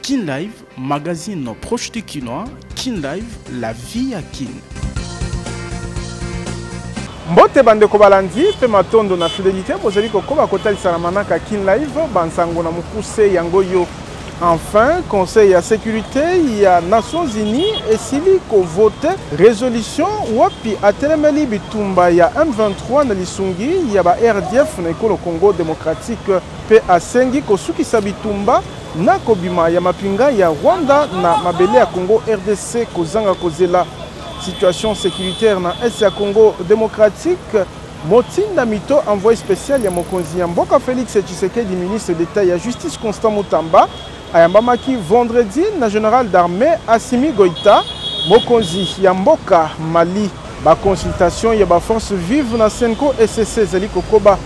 Kin Live, magazine proche de Kinois. Kin Live, la vie à Kin. Mbote bandeko balandi pe matondo na fidélité bozali kokoba kotalisa na manaka Kin Live bansango na mukuse yango yo. Enfin, Conseil à sécurité, il y a Nations Unies et Sili ko vote résolution wapi atelemeli bitumba ya M23 na lisungi ya ba RDF na ekolo Congo démocratique pe asengi kosukisa bitumba na kobima ya mapinga ya Rwanda na mabele ya Congo RDC kozanga kozela situation sécuritaire na est ya Congo démocratique. Motinda Mito, envoyé spécial ya mokonzi ya mboka Félix Tshisekedi, ministre d'État ya justice Constant Mutamba ayambamaki vendredi na général d'armée Assimi Goïta mokonzi ya mboka Mali ba consultation ya ba force vive na Senko SSC zali kokoba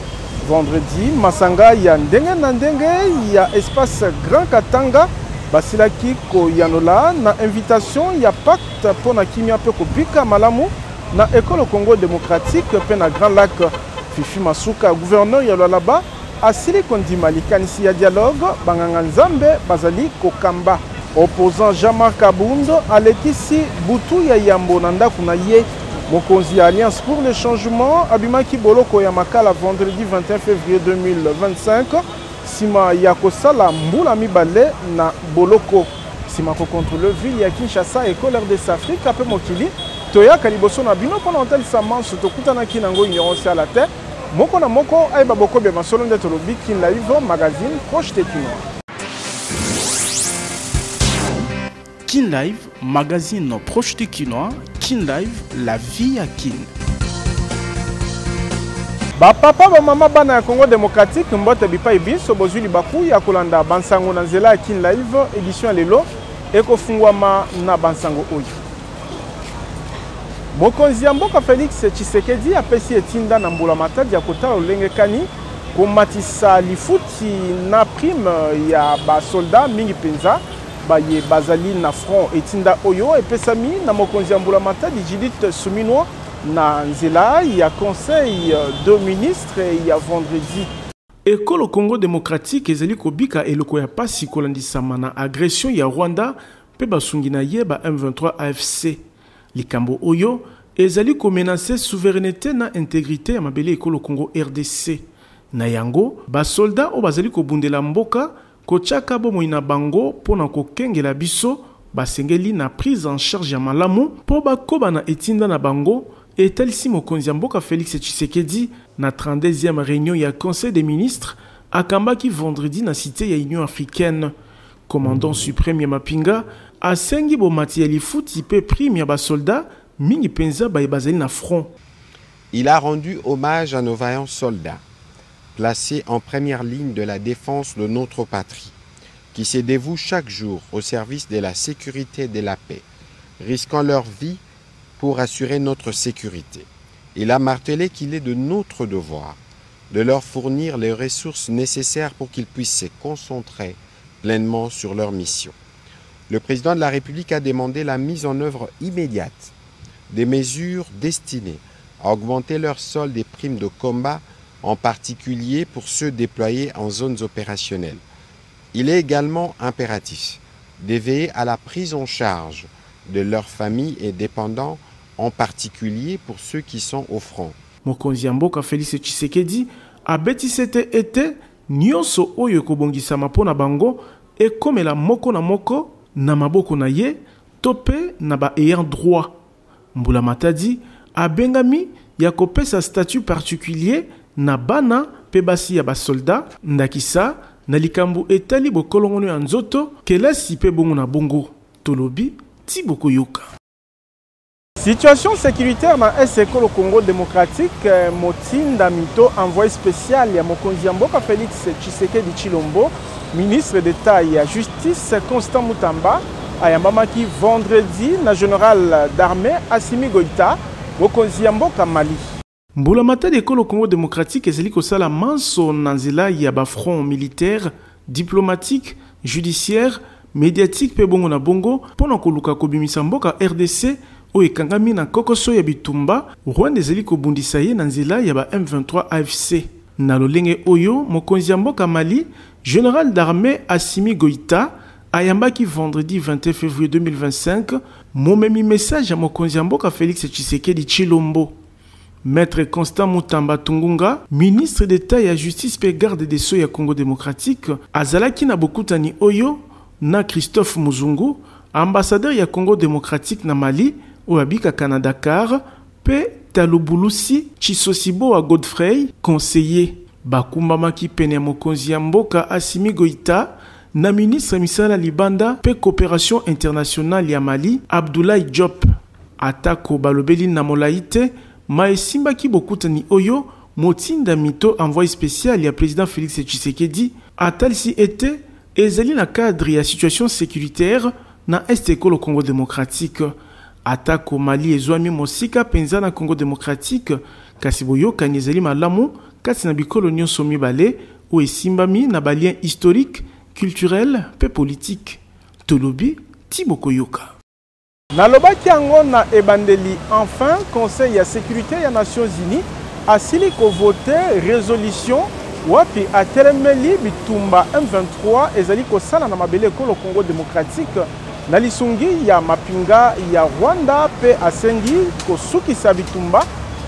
vendredi masanga ya ndenge na ndenge ya espace Grand Katanga basilaki ko yanola na invitation ya pacte pona kimia pe kobika malamu na école Congo démocratique pe na Grand Lac. Fifi Masuka gouverneur ya Lualaba asili kondima likanisi ya dialogue banganga nzambe bazali kokamba. Opposant Jean-Marc Kabundo alekisi butu ya yambo na ndaku na ye. Mokonzi ya Alliance pour le changement abimaki boloko ya makala vendredi 21 février 2025 sima ya kosala mbula mibale na boloko sima ko contrôle ville ya Kinshasa et colère des Afrique ape mokili toyaka liboso na bino pona hotel Samanso tokutanaki nango ignorance à la terre moko na moko ayeba bokobe masolo nde tolobi Kin Live magazine proche de Kinois. Kin Live, magazine proche de Kinois. Kin Live, la vie à Kin. Ba papa ba mama bana ya Congo démocratique mbote bipa ibiso bozuli baku ya kolanda bansango na nzela ya Kin Live édition lelo ekofungwama na bansango oyo. Mokonzi ya mboka Félix Tshisekedi apesi etinda na mbula matadi ya kotala olenge kani komatisa lifuti na prime ya basoldat mingi penza baye bazali na front etinda oyo epesami na mokonzi ya mbula matadi Judith Suminwa na nzela ya conseil de ministre ya vendredi. Ekolo Congo démocratique ezali kobika eloko ya pasi kolandisama na agression ya Rwanda pe basungi na ye ba M23 AFC. Likambo oyo ezali ko menacer souveraineté na intégrité ya mabele ekolo Congo RDC. Na yango ba soldat o bazali ko bundela mboka ko tchaka bomoi na bango pona ko kengela biso basengeli na prise en charge ya malamu po bakoba na etinda na bango etalisi mokonzi ya mboka Félix Tshisekedi na 32e réunion ya conseil des ministres akambaki vendredi na cité ya Union africaine. Commandant suprême ya mapinga asengi bomati ya lifuti pe prime ya basoldat mingi penza bazali na front. Il a rendu hommage à nos vaillants soldats, placés en première ligne de la défense de notre patrie, qui se dévouent chaque jour au service de la sécurité et de la paix, risquant leur vie pour assurer notre sécurité. Il a martelé qu'il est de notre devoir de leur fournir les ressources nécessaires pour qu'ils puissent se concentrer pleinement sur leur mission. Le président de la République a demandé la mise en œuvre immédiate des mesures destinées à augmenter leur solde des primes de combat, en particulier pour ceux déployés en zones opérationnelles. Il est également impératif de veiller à la prise en charge de leurs familles et dépendants, en particulier pour ceux qui sont au front. Mokonzi ya mboka Félix Tshisekedi abetisete ete nyonso oyo ekobongisama mpona bango ekomela moko na maboko na ye tope na ba ayant droit. Mbula matadi abengami ya kopesa statut particulier na bana pe basi ya basoldat ndakisa na likambo etali bokolongono ya nzoto kelasi pe bongo na bongo tolobi ti bokoyoka. Situation sécuritaire dans l'Est-École Congo démocratique, Motinda Mito, envoyé spécial ya mokonzi ya mboka Félix Tshisekedi Tshilombo, ministre d'État ya justice Constant Mutamba, ayambamaki vendredi na général d'armée Assimi Goïta, mokonzi ya mboka Mali. Mbula matadi ekolo Congo démocratique ezali kosala manso na nzela ya ba front militaire, diplomatique, judiciaire, médiatique pe bongo na bongo pona koluka kobimisa mboka RDC oyo ekangami na kokoso ya bitumba Rwanda ezali kobundisa ye na nzela ya ba M23 AFC. Na lolenge oyo mokonzi ya mboka Mali général d'armée Assimi Goïta ayambaki vendredi 21 février 2025 momemi message ya mokonzi ya mboka Félix Tshisekedi Tshilombo. Maître Constant Mutamba Tungunga, ministre d'État ya justice pe garde des Sceaux ya Congo démocratique, azalaki na bokutani oyo na Christophe Muzungu, ambassadeur ya Congo démocratique na Mali, oabika Canada Dakar, pe Talubulusi Chisosibo wa Godfrey, conseiller. Bakumbamaki pene ya mokonzi ya mboka Assimi Goïta, na ministre misala libanda pe coopération internationale ya Mali, Abdoulaye Diop. Atako balobeli na molaite, maesimba ki bokutani oyo, motinda mito envoyé spécial ya président Félix Tshisekedi, atalisi ete, ezali na cadre ya situation sécuritaire na Est Congo Congo démocratique. Atako Mali ezwami mosika penza na Congo démocratique, kasi boyoka ezali malamu, kasi na bikolo nyonso mibale, o esimbami na balien historique, culturel, pe politique. Tolobi, Tiboko Yoka. Nalobaki yango na ebandeli enfin Conseil ya sécurité ya Nations Unies asili ko voter résolution wapi atelemeli bitumba M23 ezali ko sala na mabele ekolo Congo démocratique na lisungi ya mapinga ya Rwanda pe asengi kosukisa bitumba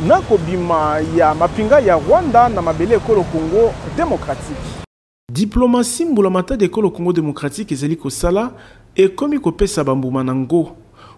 na kobima ya mapinga ya Rwanda na mabele ekolo Congo démocratique. Diplomatie mbulamata de ekolo Congo démocratique ezali ko sala ekomi kopesa bambuma nango.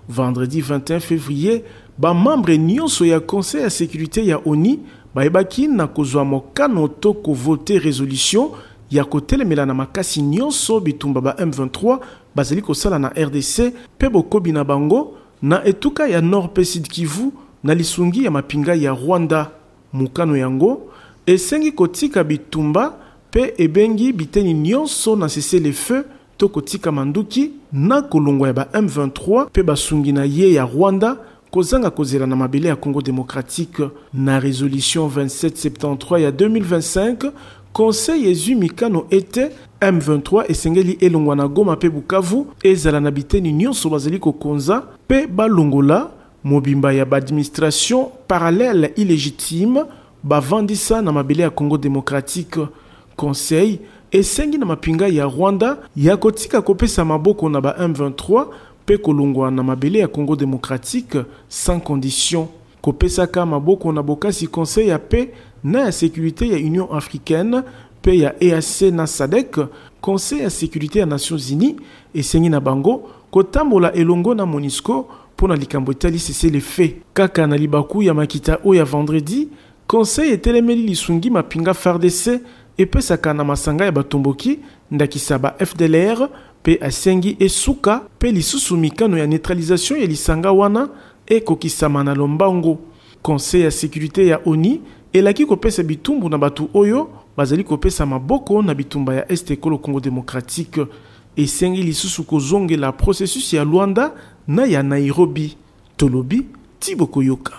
Vendredi 21 février, ba membre nyonso ya Conseil ya sécurité ya ONU baebaki na kozwa mokano to ko voter résolution ya kotelemela na makasi nyonso bitumba ba M23 bazali kosala na RDC pe bokobi na bango na etuka ya Nord pe Sud Kivu na lisungi ya mapinga ya Rwanda. Mokano yango esengi kotika bitumba pe ebengi biteni nyonso na cessez le feu to kotika manduki na kolongwa ya ba M23 pe basungi na ye ya Rwanda kozanga kozela na mabele ya Congo démocratique. Na résolution 2773 ya 2025 Conseil ezwi mikano ete M23 esengeli elongwa na Goma pe Bukavu ezala na biteni nyonso bazali kokonza pe balongola mobimba ya administration parallèle illégitime bavandisa na mabele ya Congo démocratique. Conseil esengi na mapinga ya Rwanda ya kotika kopesa maboko na ba M23 pe kolongwa na mabele ya Congo démocratique sans condition. Kopesa ka maboko na bokasi Conseil ya paix na ya sécurité ya Union africaine pe ya EAC na SADC, Conseil ya sécurité ya Nations Unies esengi na bango kotambola elongo na MONUSCO pona likambo etali cessez les faits. Kaka na libaku ya makita o ya vendredi, Conseil etelemeli lisungi mapinga FARDC epesaka na masanga ya batomboki ndakisa ba FDLR pe asengi esuka pe lisusu mikano ya neutralisation ya lisanga wana ekokisama na lombango. Conseil ya sécurité ya ONU elaki kopesa bitumbu na batu oyo bazali kopesa maboko na bitumba ya Est Congo Congo démocratique. Esengi lisusu kozongela processus ya Luanda na ya Nairobi. Tolobi, Tiboko Yoka.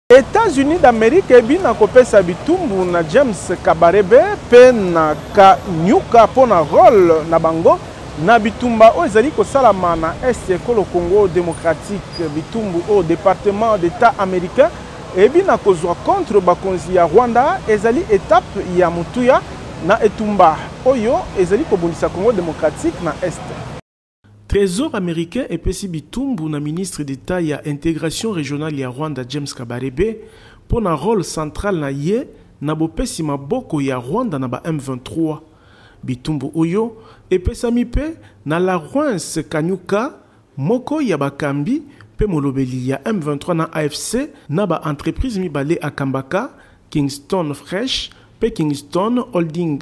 États-Unis d'Amérique ebina kopesa bitumbu na James Kabarebe pe na Kanyuka pona rôle na bango na bitumba o ezali kosalama na Est Congo Congo démocratique bitumbu au département d'État américain ebina kozwa contre bakonzi ya Rwanda ezali étape ya mutuya na etumba oyo ezali kobundisa Congo démocratique na Est. Trésor américain epesi bitumbu na ministre d'État ya intégration régionale ya Rwanda James Kabarebe pour un rôle central na ye na bopesi maboko ya Rwanda na ba M23. Bitumbu oyo epesami pe na la Lawrence Kanyuka moko ya bakambi pe molobeli ya M23 na AFC na ba entreprise mibale akambaka Kingston Fresh pe Kingston Holding.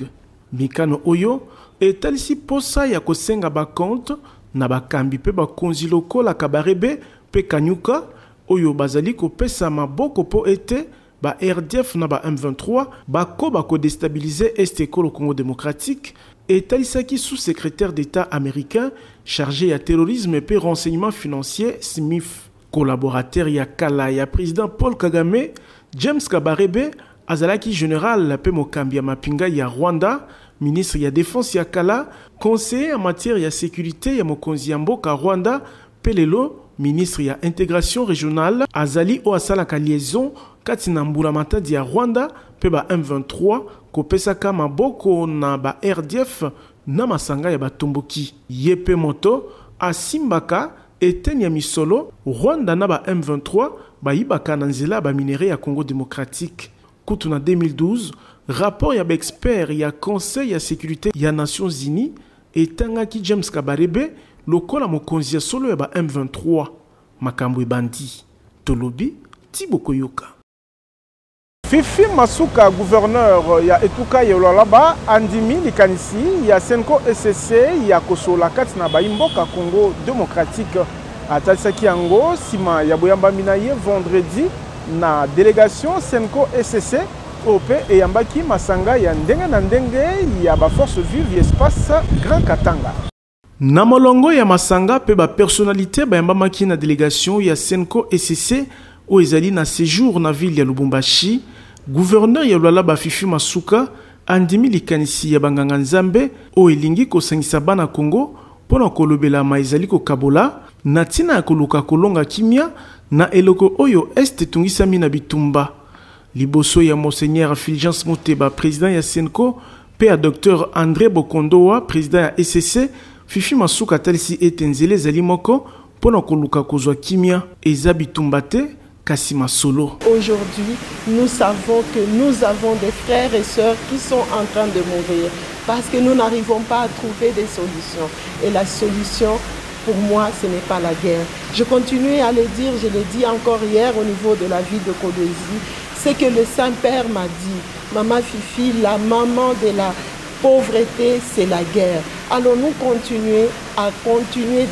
Mikano oyo etalisi posa ya kosenga ba compte na bakambi pe bakonzi lokola Kabarebe pe Kanyuka oyo bazali kopesa maboko po ete ba RDF na ba M23 bako déstabiliser Est Congo démocratique et talisaki sous-secrétaire d'État américain chargé à terrorisme et renseignement financier Smith. Collaborateur ya kala ya président Paul Kagame, James Kabarebe azalaki général pe mokambi ya mapinga ya Rwanda, ministre ya défense ya kala, conseiller en matière ya sécurité ya mokonzi ya mboka Rwanda, pelelo ministre ya intégration régionale azali o asalaka liaison kati na mbulamata ya Rwanda pe ba M23 kopesaka maboko na ba RDF na masanga ya batomboki. Yepe moto asimbaka eteni ya misolo Rwanda na ba M23 bayibaka na nzela ba minere ya Congo démocratique. Kutu na 2012, rapport ya ba expert ya Conseil ya sécurité ya Nations Unies etangaki James Kabarebe lokola mokonzi ya solo ya ba M23. Makambo ebandi. Tolobi Tiboko Yoka. Fifi Masuka, gouverneur ya Etuka Yololaba, andimi likanisi ya Senko SSC ya Kosola kati na baimboka Congo démocratique. Atalisaki yango sima ya boyamba minaye vendredi na délégation Senko SSC OP et yambaki masanga ya ndenge na ndenge ya ba force vive espace Grand Katanga. Na molongo ya masanga pe ba personnalité bayambamaki na délégation ya Senko SSC o ezali na séjour na ville ya Lubumbashi. Gouverneur ya Lualaba Fifi Masuka andimi likanisi ya banganga nzambe o elingi kosangisa bana Congo pona kolobela maizali ko kabola na tina ya koluka kolonga kimia na eloko oyo este tungisami na bitumba. Liboso ya Monseigneur Fulgence Moteba, président ya Senko, pe ya Dr André Bokondoa, président ya SSC, Fifi Masuka talisi etenzele zali moko pona koluka kozwa kimia eza bitumba te kasi masolo. Aujourd'hui, nous savons que nous avons des frères et sœurs qui sont en train de mourir parce que nous n'arrivons pas à trouver des solutions. Et la solution, pour moi, ce n'est pas la guerre. Je continue à le dire, je l'ai dit encore hier au niveau de la ville de Kolwezi, c'est que le Saint-Père m'a dit, Maman Fifi, la maman de la pauvreté, c'est la guerre. Allons-nous continuer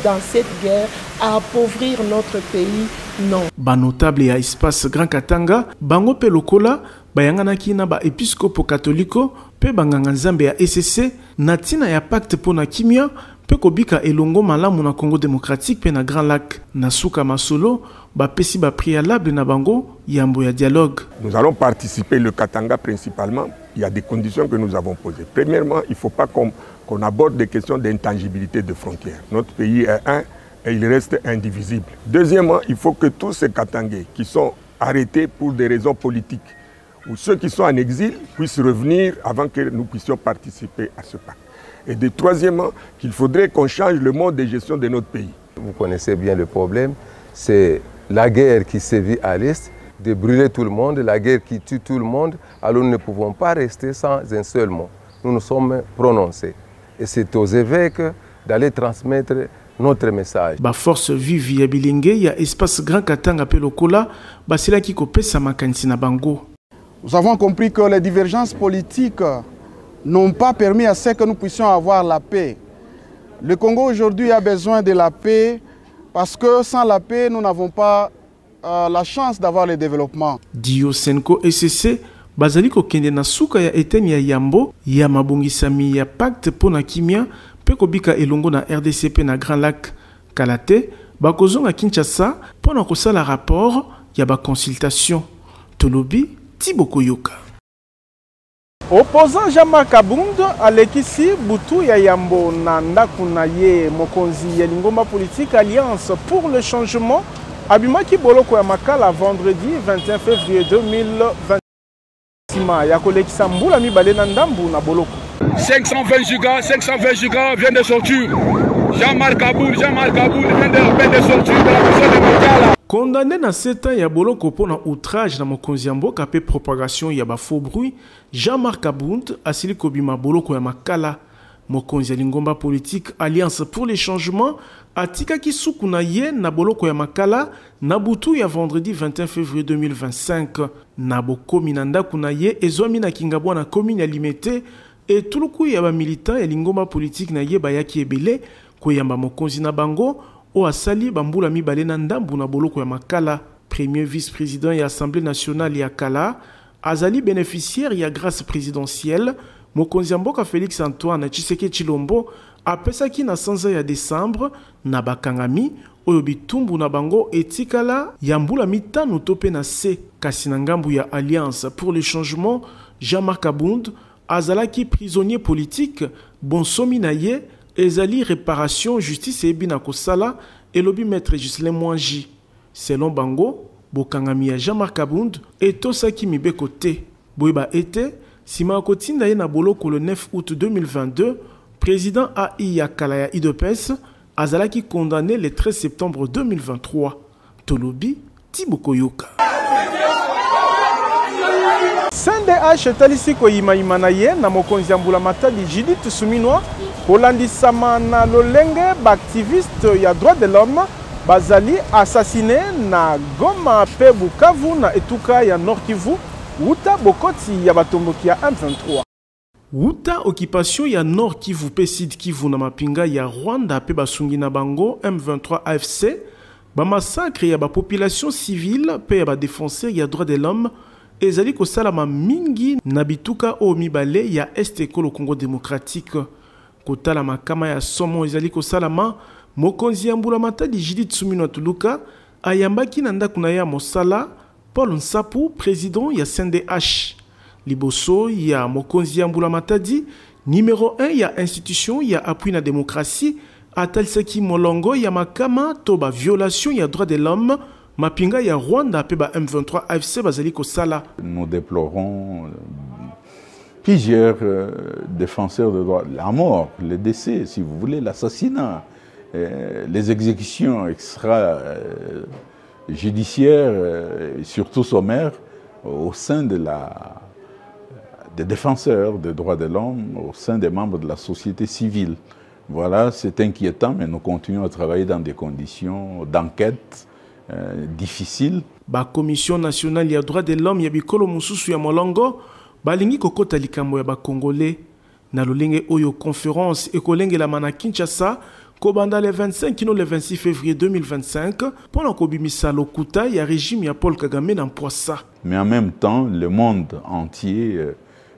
dans cette guerre, à appauvrir notre pays? Non. Ba notable ya espace Grand Katanga, bango pe lokola, bayanganaki na ba episkopo katoliko, pe banganga nzambe ya SSC, natina ya pacte pona kimia, pe kobika elongo malamu na Congo démocratique pe na Grand Lac. Nasuka masolo, ba pesi ba préalable na bango, yambo ya dialogue. Nous allons participer le Katanga principalement. Il y a des conditions que nous avons posées. Premièrement, il ne faut pas qu'on aborde des questions d'intangibilité de frontières. Notre pays est un et il reste indivisible. Deuxièmement, il faut que tous ces Katangais qui sont arrêtés pour des raisons politiques ou ceux qui sont en exil puissent revenir avant que nous puissions participer à ce pacte. Et troisièmement, qu'il faudrait qu'on change le mode de gestion de notre pays. Vous connaissez bien le problème, c'est la guerre qui sévit à l'Est, de brûler tout le monde, la guerre qui tue tout le monde, alors nous ne pouvons pas rester sans un seul mot. Nous nous sommes prononcés. Et c'est aux évêques d'aller transmettre notre message. Ba force vive ya bilingue ya espace Grand Katanga pe lokola basila ki kopesa makanisi na bango. Nous avons compris que les divergences politiques n'ont pas permis à ce que nous puissions avoir la paix. Le Congo aujourd'hui a besoin de la paix parce que sans la paix, nous n'avons pas la chance d'avoir le développement. Dio Senko SSC bazali kokende na suka ya eteni ya yambo ya mabongisami ya pacte pona kimia pe kobika elongo na RDC pe na Grand Lac Kalate bakozonga Kinshasa pona kosala rapport ya ba consultation. Tolobi Tiboko Yoka. Opposant Jean-Marc Abound alekisi butu ya yambo na ndaku na ye mokonzi ya lingomba politique Alliance pour le changement abimaki boloko ya makala vendredi 21 février 2020 sima ya kolekisa mbula mibale na ndambu na boloko. 520 gigas vient de sortir. Jean-Marc Abound vient de sortir de la prison de Makala. Condamné na 7 ans ya boloko pona outrage na mokonzi ya mboka pe propagation ya ba faux bruit, Jean-Marc Abound asili kobima boloko ya makala. Mokonzi ya lingomba politique Alliance pour les changements atika ki suku na ye na boloko ya makala na butu ya vendredi 21 février 2025 na bokomi na ndaku na ye ezwami na kingabwa na commune ya Limete et tuluku ya ba militant ya lingomba politique na ye bayaki ebele koyamba mokonzi na bango o asali bambula mibale na ndambu na boloko ya makala. Premier vice-président ya Assemblée nationale ya Kala azali bénéficiaire ya grâce présidentielle. Mokonzi mboka Félix Antoine Tshisekedi Tshilombo apesaki na sanza ya décembre na bakangami oyo bitumbu na bango etikala ya mbula mitano tope na se kasi na ngambu ya Alliance pour le changement. Jean-Marc Abound azalaki prisonnier politique bonsomi na ye ezali réparation justice ebi na kosala elobi maître Ghislain Mwanji. Selon bango bokangami ya Jean-Marc Abound etosaki mibeko te boyeba ete sima kotinda ye na boloko le 9 août 2022 président AI ya Kalaya IDPS azalaki condamné le 13 septembre 2023. Tolobi Tibokoyoka. CNDH talisi ko yimayima na ye na mokonzi mbula matadi Judith Suminwa kolandisama na lolenge baaktiviste ya droit de l'homme bazali assassiné na Goma pe Bukavu na etuka ya Nord Kivu uta bokoti ya batomboki ya M23. Uta occupation ya Nord Kivu pe Sud Kivu na mapinga ya Rwanda pe basungi na bango M23 AFC ba massacre ya ba population civile pe ya ba défenseur ya droit de l'homme ezali ko salama mingi na bituka o mibale ya Est Ekolo Congo démocratique kotala makama ya somo ezali ko salama mokonzi ya mbula matadi Judith Suminwa Tuluka ayambaki na ndako na ya mosala Paul Nsapu président ya CNDH liboso ya mokonzi ya mbula matadi numéro 1 ya institution ya appui na démocratie atalisaki molongo ya makama to ba violation ya droit de l'homme mapinga ya Rwanda pe ba M23 AFC bazali ko sala. Nous déplorons plusieurs défenseurs de droits, la mort, le décès, si vous voulez, l'assassinat, les exécutions extrajudiciaires, surtout sommaires, au sein des défenseurs des droits de l'homme, au sein des membres de la société civile. Voilà, c'est inquiétant, mais nous continuons à travailler dans des conditions d'enquête difficiles. La Commission nationale des droits de l'homme ya bikolo mususu ya molongo balingi kokota likambo ya ba Congolais na lolenge oyo conférence ekolenge la mana Kinshasa kobanda le 25 kino le 26 février 2025 pour la kobimisa lokuta ya régime ya Paul Kagame na Mpwasa. Mais en même temps, le monde entier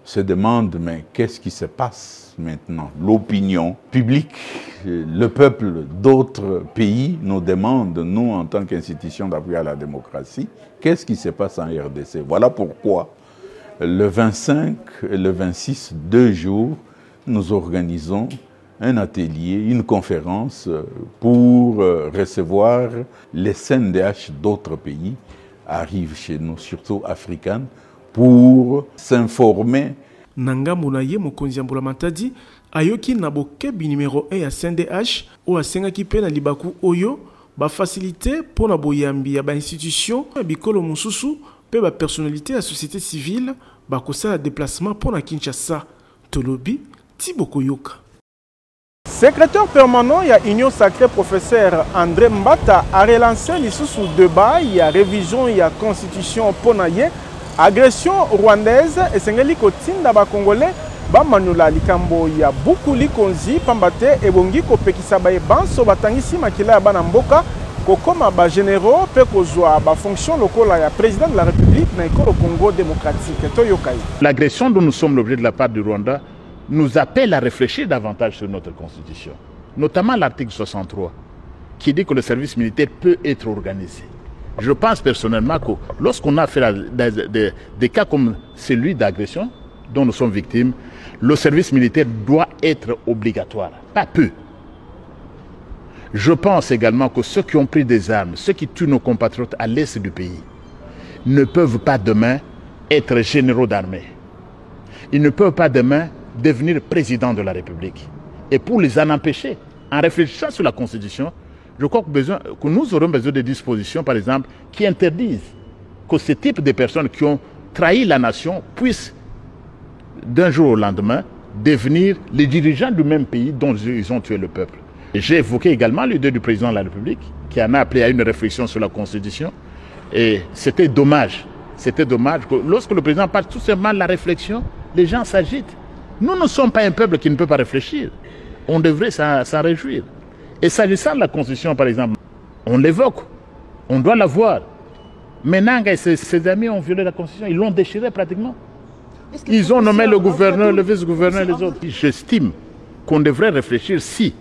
se demande mais qu'est-ce qui se passe maintenant? L'opinion publique, le peuple d'autres pays nous demandent, nous en tant qu'institution d'appui à la démocratie, qu'est-ce qui se passe en RDC? Voilà pourquoi le 25 et le 26, 2 jours, nous organisons un atelier, une conférence pour recevoir les CNDH d'autres pays arrivent chez nous, surtout africaines, pour s'informer. Nangambo na ye mokonzi ya mbula matadi ayoki na bokebi numéro 1 ya CNDH o asengaki pe na libaku oyo ba facilité pour na boyambi ya ba institution ya bikolo mususu pe ba personnalité ya société civile ba kosala déplacement pour na Kinshasa. Tolobi Tibokoyoka. Secrétaire permanent ya Union Sacrée professeur André Mbata a relancé lisusu débat ya révision ya constitution pona ye agression rwandaise esengeli kotinda ba Congolais ba manula likambo ya Bukuli Konzi pambate ebongi kopekisa ba ebanso batangisi makila ya bana mboka kokoma ba généraux pe kozwa ba fonction lokola ya président de la République na ekolo Congo démocratique toyokai. L'agression dont nous sommes l'objet de la part du Rwanda nous appelle à réfléchir davantage sur notre constitution, notamment l'article 63 qui dit que le service militaire peut être organisé. Je pense personnellement que lorsqu'on a fait des cas comme celui d'agression dont nous sommes victimes, le service militaire doit être obligatoire, pas peu. Je pense également que ceux qui ont pris des armes, ceux qui tuent nos compatriotes à l'est du pays, ne peuvent pas demain être généraux d'armée. Ils ne peuvent pas demain devenir président de la République. Et pour les en empêcher, en réfléchissant sur la Constitution, je crois que nous aurons besoin de dispositions, par exemple, qui interdisent que ce type de personnes qui ont trahi la nation puissent, d'un jour au lendemain, devenir les dirigeants du même pays dont ils ont tué le peuple. J'ai évoqué également l'idée du président de la République, qui en a appelé à une réflexion sur la Constitution. Et c'était dommage. C'était dommage que lorsque le président parle tout simplement de la réflexion, les gens s'agitent. Nous ne sommes pas un peuple qui ne peut pas réfléchir. On devrait s'en réjouir. Et s'agissant de la Constitution, par exemple, on l'évoque, on doit la voir. Mais Nanga et ses amis ont violé la Constitution, ils l'ont déchirée pratiquement. Ils ont nommé le gouverneur, le vice-gouverneur et les autres. J'estime qu'on devrait réfléchir si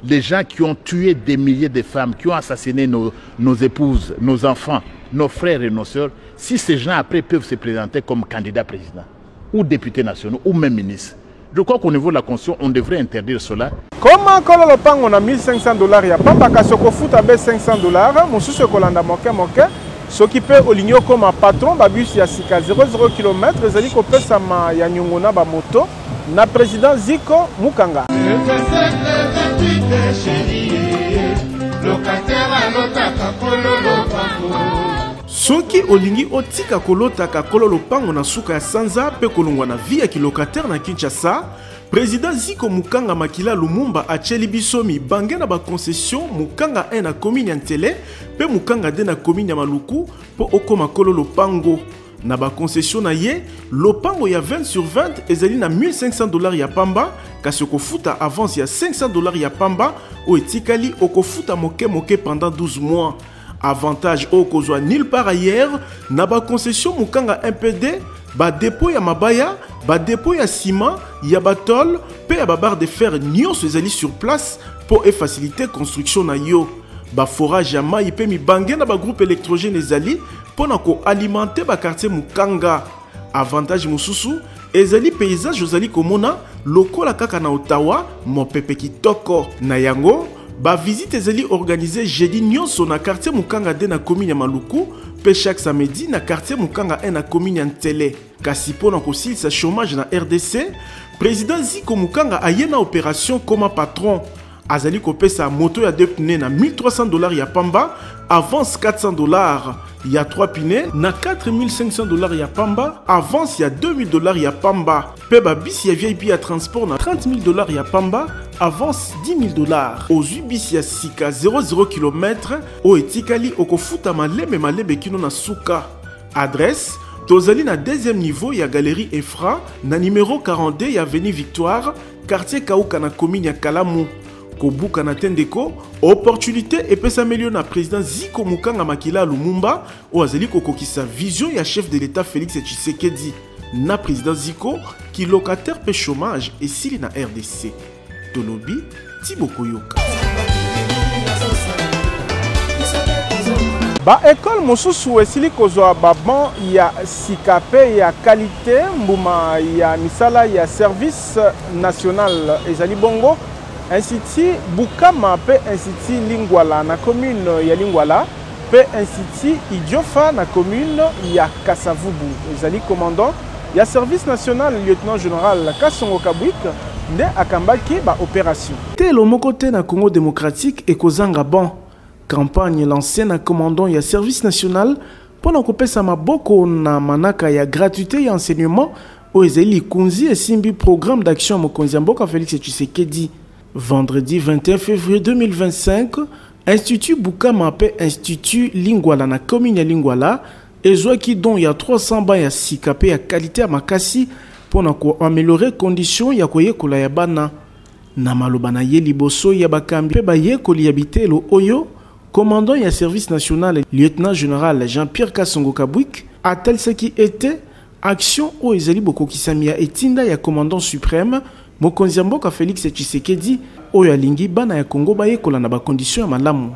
les gens qui ont tué des milliers de femmes, qui ont assassiné nos épouses, nos enfants, nos frères et nos sœurs, si ces gens après peuvent se présenter comme candidats présidents, ou députés nationaux, ou même ministres. Je crois qu'au niveau de la Constitution, on devrait interdire cela. Comment le pan on a $1,500, ya papa kasoko futa be $500, mususu kolanda moke s'occuper au ligno comme un patron babus ya sika 00 km ezali kopesa ma ya nyongona ba moto na président Ziko Mukanga. Soki olingi otika kolotaka kololo pango na suka ya sanza pe kolongwa na vie ya kilocataire na Kinshasa, président Ziko Mukanga Makila Lumumba acheli bisomi bange na ba concession Mukanga 1 na commune ya Ntele pe Mukanga 2 na commune ya Maluku po okoma kololo pango. Na ba concession na ye, lopango ya 20/20 ezali na $1500 ya pamba, kasi okofuta avance ya $500 ya pamba o etikali okofuta moke pendant 12 mois. Avantage okozwa nulle part ailleurs na ba concession Mukanga MPD, ba dépôt ya mabaya, ba dépôt ya ciment, ya batol, pe ya ba barre de fer nyonso ezali sur place pour faciliter construction na yo. Ba forage ya mai pe mibange na ba groupe électrogène ezali pona ko alimenter ba quartier Mukanga. Avantage mususu ezali paysage ozali komona lokola kaka na Ottawa mopepe kitoko na yango. Ba visite ezali organisée jeudi nyonso na quartier Mukanga 2 na commune ya Maluku pe chaque samedi na quartier Mukanga 1 na commune ya Ntele. Kasi pona kosilisa chômage na RDC, président Ziko Mukanga aye na opération comme patron. Azali kopesa moto ya 2 pneus na $1300 ya pamba, avance $400 ya 3 pneus na $4500 ya pamba, avance ya $2000 ya pamba. Pe ba bisi ya VIP ya transport na $30000 ya pamba, avance $10000. Ozwi bisi ya sika 00 km o etikali okofuta malebe kino na suka. Adresse tozali na 2e niveau ya galerie Efra na numéro 42 ya avenue Victoire, quartier Kauka na commune ya Kalamu. Kobuka na tendeko, opportunité epesa melio na président Ziko Mukanga Makila Lumumba o azali kokokisa vision ya chef de l'État Félix Tshisekedi na président Ziko ki locataire pe chômage et sili na RDC. Tolobi Tiboko Yoka. Ba école mosusu esili kozwa baban ya sikape ya qualité mbuma ya misala ya service national ezali bongo Institut Bukama pe Institut Lingwala na commune ya Lingwala pe Institut Idiofa na commune ya Kasavubu. Ezali commandant ya service national lieutenant général Kasongo Kabwik nde akambaki ba opération. Telo moko te na Congo démocratique et kozanga bon. Campagne lancée na commandant ya service national pona kopesa maboko na manaka ya gratuité ya enseignement o ezali kunzi esimbi programme d'action mokonzi mboka Félix Tshisekedi. Vendredi 21 février 2025, Institut Bukama pe Institut Lingwala na commune ya Lingwala ezwaki don ya 300 ba ya sikape ya qualité ya makasi pona ko améliorer condition ya koyekola ya bana. Na maloba na ye liboso ya bakambi pe bayekoli ya bitelo oyo, commandant ya service national lieutenant général Jean-Pierre Kasongo Kabwik atel ce qui était action o ezali bokokisami ya etinda ya commandant suprême mokonzi mboka Félix Tshisekedi oyo alingi bana ya Congo bayekola na ba conditions ya malamu.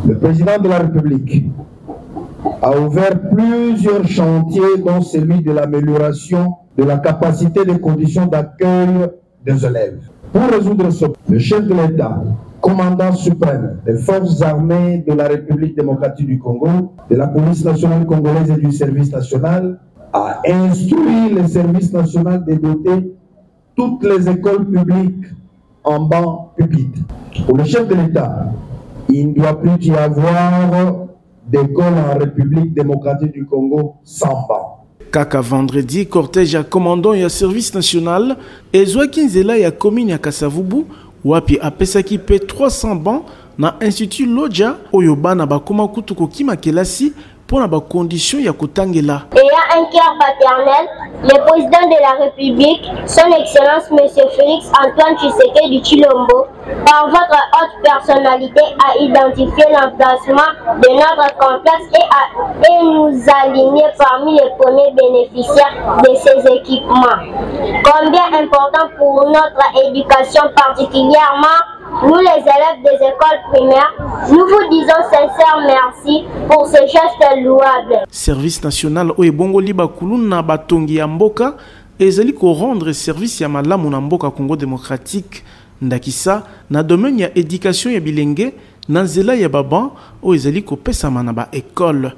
Le président de la République a ouvert plusieurs chantiers dont celui de l'amélioration de la capacité des conditions d'accueil des élèves. Pour résoudre ce problème, le chef de l'État, commandant suprême des forces armées de la République démocratique du Congo, de la police nationale congolaise et du service national, a instruit le service national de doter toutes les écoles publiques en bancs pupitres. Pour le chef de l'État, il ne doit plus y avoir d'école en République démocratique du Congo sans bancs. Kaka vendredi, cortège ya commandant ya service national ezwaki nzela ya commune ya Kasavubu wapi apesaki pe 300 bancs na Institut Lodja oyo bana bakoma kutu kokima kelasi pour ba condition ya kotangela. Ayant un cœur paternel, le président de la République, son Excellence Monsieur Félix Antoine Tshisekedi Tshilombo, par votre haute personnalité, a identifié l'emplacement de notre complexe et nous aligner parmi les premiers bénéficiaires de ces équipements. Combien important pour notre éducation particulièrement nous les élèves des écoles primaires, nous vous disons sincère merci pour ce geste louable. Service national o ebongo liba kuluna batongi ya mboka ezali ko rendre service ya malamu na mboka Congo démocratique ndakisa na domaine ya éducation ya bilenge na nzela ya baban o ezali ko pesa mana ba école.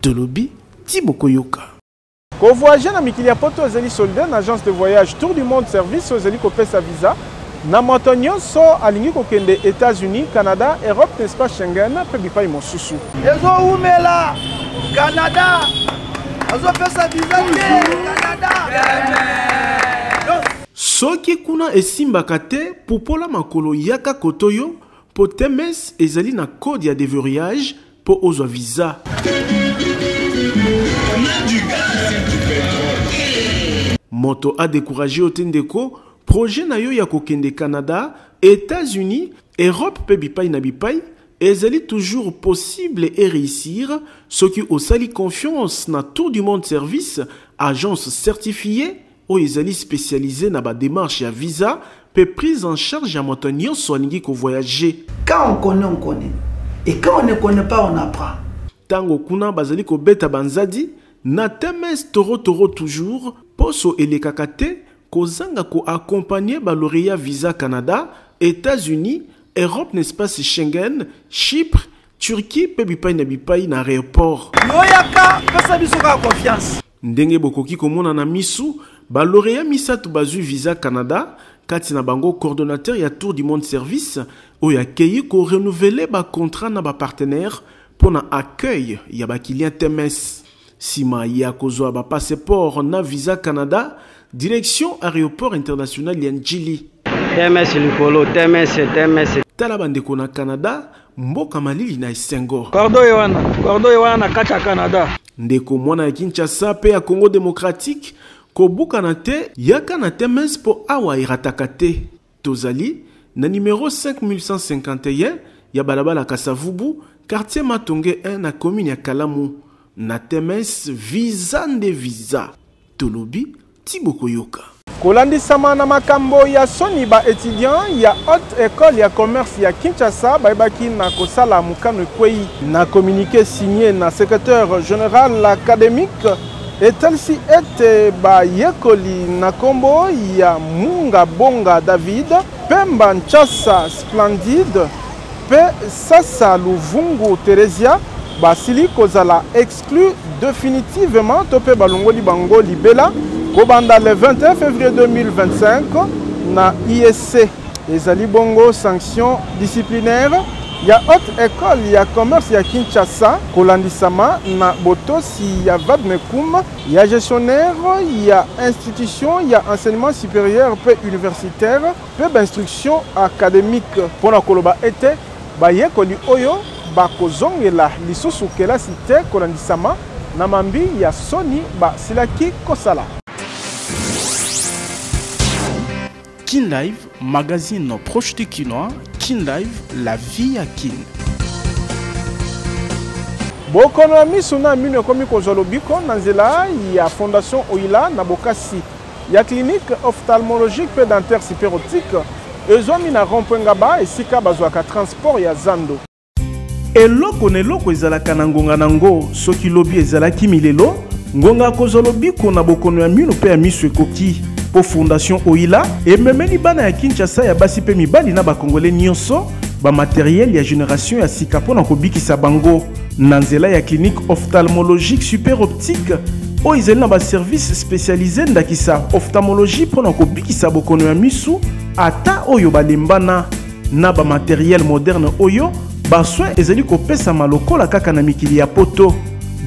Tolobi Tiboko Yoka. Ko voyager na mikili ya poto ezali soldat na agence de voyage Tour du Monde Service ezali kopesa visa na moto nyonso alingi kokende États-Unis, Canada, Europe, espace Schengen pe bipai mosusu. Ezo umela Canada. Azo pesa visa Canada. Soki kuna esimbaka te popola makolo yaka kotoyo po TMS ezali na code ya déverrouillage po ozwa visa. Moto a découragé otendeko projet na yo ya kokende Canada, États-Unis, Europe pe bipai na bipai ezali toujours possible et réussir soki osali confiance na Tour du Monde Service, agence certifiée ou ezali spécialisé na ba démarche ya visa pe prise en charge ya moto nyonso alingi ko voyager. Quand on connaît, on connaît. Et quand on ne connaît pas, on apprend. Tango kuna bazali ko beta banzadi na TMS toro toujours poso elekakate kozanga ko accompagner ba lauréat visa Canada, États-Unis, Europe n'espace Schengen, Chypre, Turquie pe bipai na aéroport. Yoyaka pesa biso ka confiance. Ndenge bokoki komona na misu ba lauréat misatu bazu visa Canada kati na bango coordonnateur ya Tour du Monde Service oyo akei ko renouveler ba contrat na ba partenaire pour na accueil ya ba client TMS. Sima ya kozwa ba passeport na visa Canada, direction aéroport international ya Njili. TMS likolo, TMS. Tala bandeko na Canada, mboka malili na esengo. Cordo Yohana kata Canada. Ndeko mwana ya Kinshasa pe ya Congo démocratique, kobuka na te yaka na TMS po awa irataka te. Tozali na numéro 5151 ya balabala Kasavubu, quartier Matonge 1 na commune ya Kalamu. Na TMS visa nde visa. Tolobi Tiboko Yoka. Kolandisama na makambo ya soni ba étudiant ya haute école ya commerce ya Kinshasa baibaki na kosala mukano kwei na communiqué signé na secrétaire général académique etalisi ete ba yekoli na kombo ya Munga Bonga David, Pemba Nchasa Splendide, pe Sasa Luvungu Teresia basili kozala exclu définitivement topé balongoli bango libela kobanda le 21 février 2025 na ISC ezali bongo sanction disciplinaire ya haute école ya commerce ya Kinshasa kolandisama na botosi ya vadmekum ya gestionnaire ya institution ya enseignement supérieur pe universitaire pe instruction académique pona koloba ete bayekoli oyo bakozongela lisusu kelasi te kolandisama na mambi ya soni basilaki kosala. Kin Live, magazine proche de Kinois. Kin Live, la vie à Kin. Bokono ya misu na mino ekomi kozwa lobiko na nzela ya Fondation Oila na bokasi ya clinique ophtalmologique pe dentaire superoptique ezwami na rond-point Ngaba esika bazwaka transport ya Zando. Eloko na eloko ezalaka na ngonga nango soki lobi ezalaki milelo ngonga kozwa lobiko na bokono ya mino pe ya misu ekoki. Po Fondation Oila ememeli bana ya Kinshasa ya basi pe mibali na bakongole nyonso ba matériel ya génération ya sika pona kobikisa bango na nzela ya clinique ophtalmologique super optique o ezali na ba service spécialisé ndakisa ophtalmologie pona kobikisa bokono ya misu ata oyo balembana na ba matériel moderne oyo ba soin ezali kopesa malokola kaka na mikili ya poto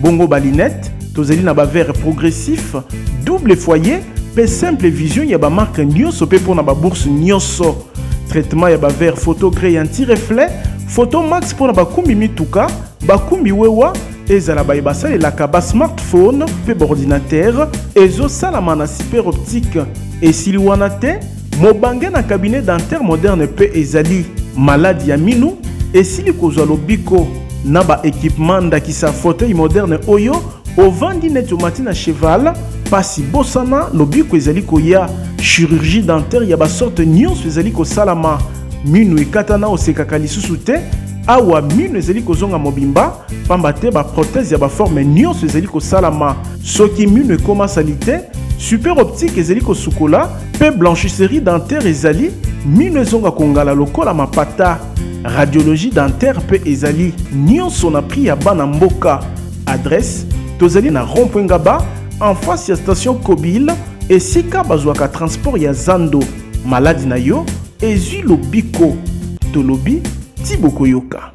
bongo ba lunette tozali na ba verre progressif double foyer pe simple vision ya ba marque nyonso pe pona ba bourse nyonso traitement ya ba verre photo gré anti-reflet photo max pona ba kumbi mituka ba kumbi wewa ezala ba ebasa elaka ba smartphone pe ordinateur ezo salama na super optique esili wana te mobange na cabinet dentaire moderne pe ezali maladi ya minu esili kozwa lobiko na ba équipement ndakisa fauteuil moderne oyo ovandi netomati na cheval pasi bosana lobiko ezali koya chirurgie dentaire ya ba sorte nyonso ezali kosalama minu ekatana osekaka lisusu te awa minu ezali kozonga mobimba pamba te ba prothèse ya ba forme nyonso ezali kosalama soki minu ekoma sali te super optique ezali kosukola pe blanchisserie dentaire ezali minu ezonga kongala lokola mapata radiologie dentaire pe ezali nyonso na prix ya bana mboka adresse tozali na rond-point Ngaba en face ya station Kobil esika bazwaka transport ya Zando. Maladi na yo ezwi lobiko tolobi Tiboko Yoka.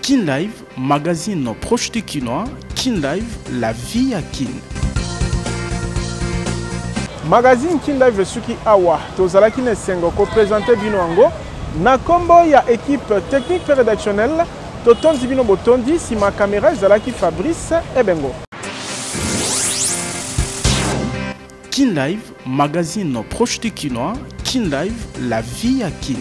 Kin Live, magazine proche du Kinois. Kin Live, la vie à Kin. Magazine Kin Live suki awa tozalaki na sengo ko présenter bino yango na kombo ya équipe technique et rédactionnelle totondi bino botondi si ma caméra ezalaki Fabrice Ebengo. Kin Live, magazine proche du Kinois. Kin Live, la vie à Kin.